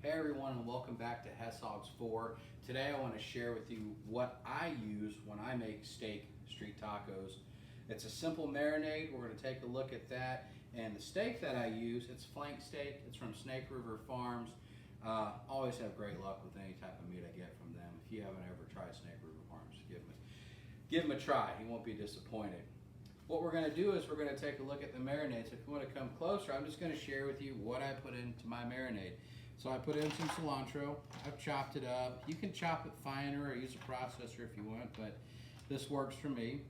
Hey everyone, and welcome back to Hessog's 4. Today I want to share with you what I use when I make steak street tacos. It's a simple marinade. We're going to take a look at that. And the steak that I use, it's flank steak. It's from Snake River Farms. Always have great luck with any type of meat I get from them. If you haven't ever tried Snake River Farms, give them a try. You won't be disappointed. What we're going to do is we're going to take a look at the marinades. If you want to come closer, I'm just going to share with you what I put into my marinade. So I put in some cilantro. I've chopped it up. You can chop it finer or use a processor if you want, but this works for me.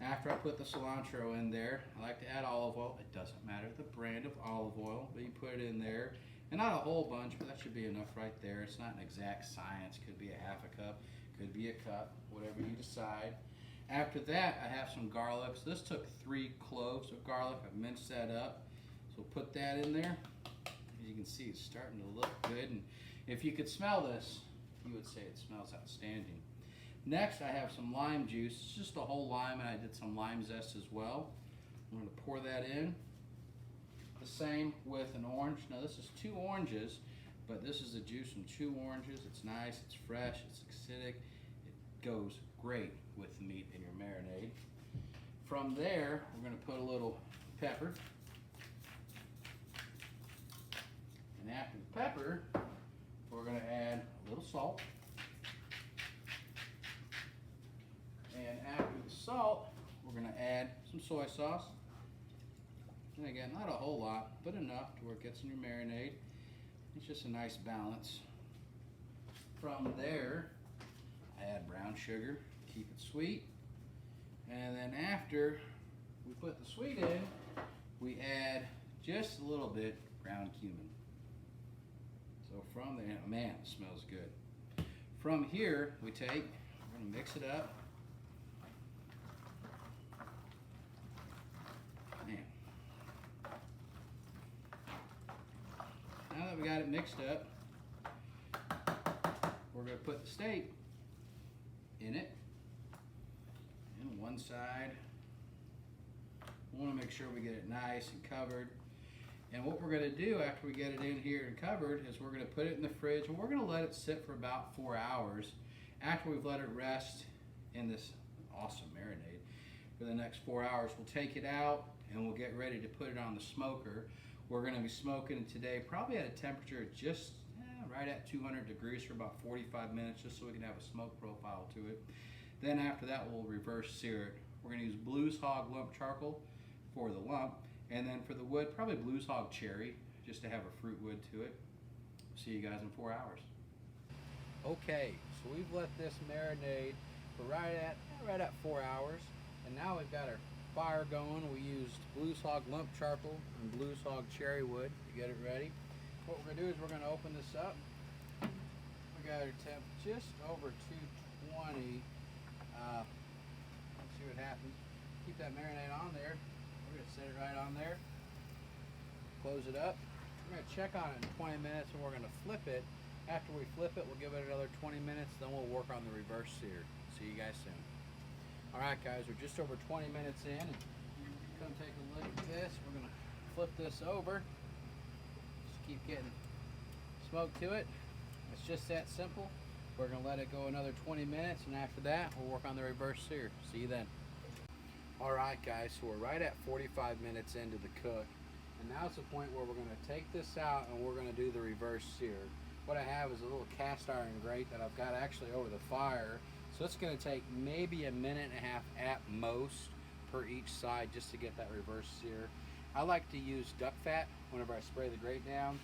After I put the cilantro in there, I like to add olive oil. It doesn't matter the brand of olive oil, but you put it in there. And not a whole bunch, but that should be enough right there. It's not an exact science. Could be a half a cup, could be a cup, whatever you decide. After that, I have some garlic. So this took 3 cloves of garlic. I've minced that up. So put that in there. As you can see, it's starting to look good. And if you could smell this, you would say it smells outstanding. Next, I have some lime juice. It's just a whole lime, and I did some lime zest as well. I'm going to pour that in. The same with an orange. Now this is 2 oranges, but this is the juice from 2 oranges. It's nice, it's fresh, it's acidic. It goes great with the meat in your marinade. From there, we're going to put a little pepper. And after the pepper, we're going to add a little salt. And after the salt, we're going to add some soy sauce. And again, not a whole lot, but enough to where it gets in your marinade. It's just a nice balance. From there, I add brown sugar, keep it sweet. And then after we put the sweet in, we add just a little bit ground cumin. So from there, man, it smells good. From here, we're going to mix it up. Man. Now that we got it mixed up, we're going to put the steak in it. And one side. We want to make sure we get it nice and covered. And what we're going to do after we get it in here and covered is we're going to put it in the fridge and we're going to let it sit for about 4 hours. After we've let it rest in this awesome marinade for the next 4 hours, we'll take it out and we'll get ready to put it on the smoker. We're going to be smoking it today probably at a temperature just right at 200 degrees for about 45 minutes, just so we can have a smoke profile to it. Then after that, we'll reverse sear it. We're going to use Blues Hog lump charcoal for the lump. And then for the wood, probably Blues Hog cherry, just to have a fruit wood to it. See you guys in 4 hours. Okay, so we've let this marinade for right at 4 hours. And now we've got our fire going. We used Blues Hog lump charcoal and Blues Hog cherry wood to get it ready. What we're going to do is we're going to open this up. We got our temp just over 220. Let's see what happens. Keep that marinade on there. We're going to set it right on there. Close it up. We're going to check on it in 20 minutes and we're going to flip it. After we flip it, we'll give it another 20 minutes, then we'll work on the reverse sear. See you guys soon. Alright guys, we're just over 20 minutes in. And come take a look at this. We're going to flip this over. Just keep getting smoke to it. It's just that simple. We're going to let it go another 20 minutes and after that, we'll work on the reverse sear. See you then. Alright guys, so we're right at 45 minutes into the cook. And now it's the point where we're going to take this out and we're going to do the reverse sear. What I have is a little cast iron grate that I've got actually over the fire. So it's going to take maybe a minute and a half at most per each side just to get that reverse sear. I like to use duck fat whenever I spray the grate down.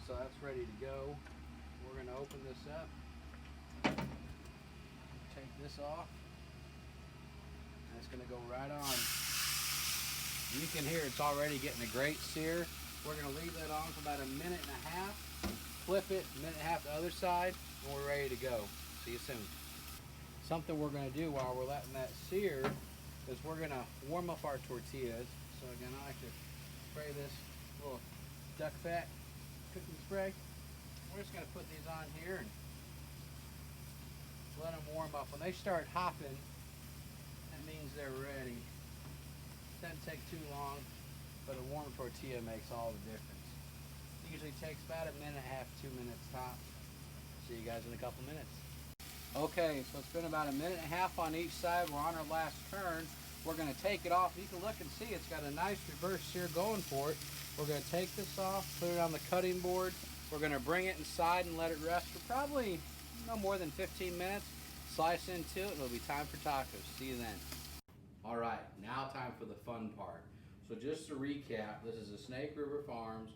So that's ready to go. We're going to open this up. Take this off. And it's going to go right on. You can hear it's already getting a great sear. We're going to leave that on for about a minute and a half. Flip it, a minute and a half the other side, and we're ready to go. See you soon. Something we're going to do while we're letting that sear is we're going to warm up our tortillas. So again, I like to spray this little duck fat cooking spray. We're just going to put these on here and let them warm up. When they start hopping, that means they're ready. Doesn't take too long, but a warm tortilla makes all the difference. Usually takes about a minute and a half, 2 minutes top. See you guys in a couple minutes. Okay, so it's been about a minute and a half on each side. We're on our last turn. We're going to take it off. You can look and see it's got a nice reverse sear going for it. We're going to take this off, put it on the cutting board. We're going to bring it inside and let it rest for probably no more than 15 minutes. Slice into it. It'll be time for tacos. See you then. All right, now time for the fun part. So just to recap, this is a Snake River Farms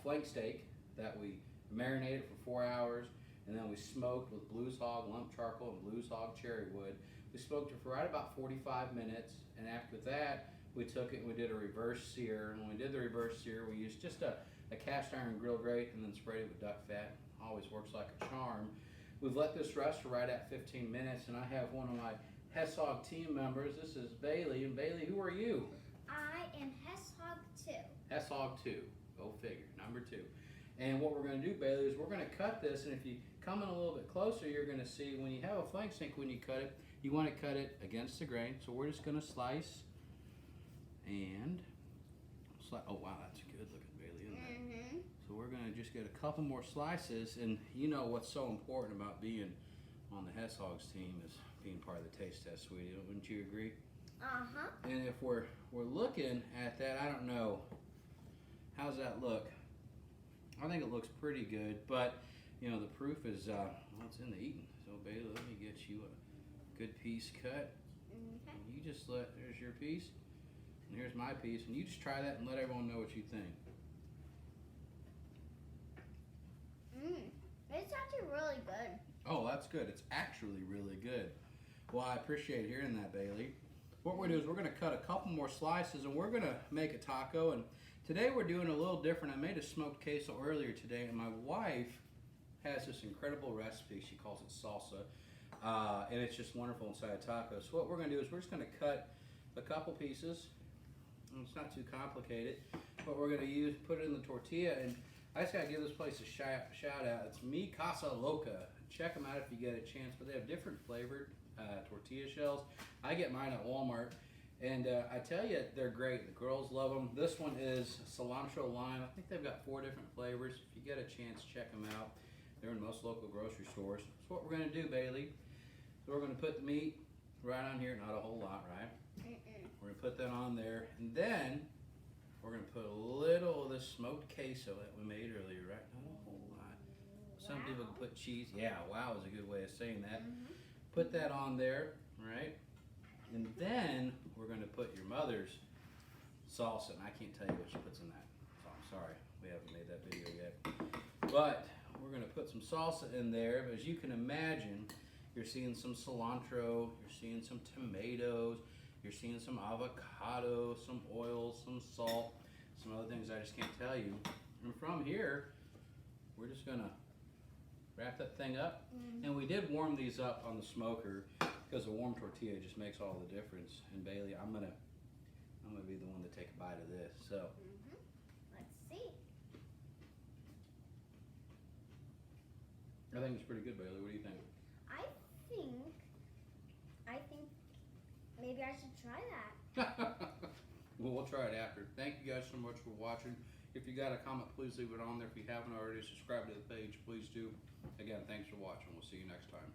flank steak that we marinated for 4 hours, and then we smoked with Blues Hog lump charcoal and Blues Hog cherry wood. We smoked it for right about 45 minutes, and after that, we took it and we did a reverse sear. And when we did the reverse sear, we used just a cast iron grill grate and then sprayed it with duck fat. Always works like a charm. We've let this rest for right at 15 minutes, and I have one of my Hess Hog team members. This is Bailey, and Bailey, who are you? I am Hess Hog 2. Hess Hog 2, go figure, number 2. And what we're going to do, Bailey, is we're going to cut this, and if you come in a little bit closer, you're going to see when you have a flank steak, when you cut it, you want to cut it against the grain. So we're just going to slice and slice. Oh wow, that's good looking, Bailey, isn't it? So we're going to just get a couple more slices, and you know what's so important about being on the Hess Hogs team is being part of the taste test, sweetie. Wouldn't you agree? And if we're looking at that, I don't know, how's that look? I think it looks pretty good, but you know the proof is well, it's in the eating. So Bailey, let me get you a good piece cut. Okay. And you just there's your piece, and here's my piece, and you just try that and let everyone know what you think. It's actually really good. Oh, that's good. It's actually really good. Well, I appreciate hearing that, Bailey. What we're going to do is we're going to cut a couple more slices, and we're going to make a taco. And today we're doing a little different. I made a smoked queso earlier today, and my wife has this incredible recipe. She calls it salsa, and it's just wonderful inside a taco. So what we're going to do is we're just going to cut a couple pieces. It's not too complicated. But we're going to put it in the tortilla, and I just got to give this place a shout out. It's Mi Casa Loca. Check them out if you get a chance. But they have different flavored tortilla shells. I get mine at Walmart, and I tell you, they're great. The girls love them. This one is cilantro lime. I think they've got 4 different flavors. If you get a chance, check them out. They're in most local grocery stores. So what we're going to do, Bailey, so we're going to put the meat right on here. Not a whole lot, right? We're going to put that on there, and then we're going to put a little of this smoked queso that we made earlier, right? Not a whole lot. Some people can put cheese. Yeah, wow is a good way of saying that. Put that on there, right? And then we're going to put your mother's salsa, and I can't tell you what she puts in that. So I'm sorry, we haven't made that video yet. But we're going to put some salsa in there. But as you can imagine, you're seeing some cilantro, you're seeing some tomatoes, you're seeing some avocado, some oil, some salt, some other things I just can't tell you. And from here, we're just going to wrap that thing up. And we did warm these up on the smoker because a warm tortilla just makes all the difference. And Bailey, I'm gonna be the one to take a bite of this. So Let's see. I think it's pretty good, Bailey. What do you think? I think maybe I should try that. Well, we'll try it after. Thank you guys so much for watching. If you got a comment, please leave it on there. If you haven't already subscribed to the page, please do. Again, thanks for watching. We'll see you next time.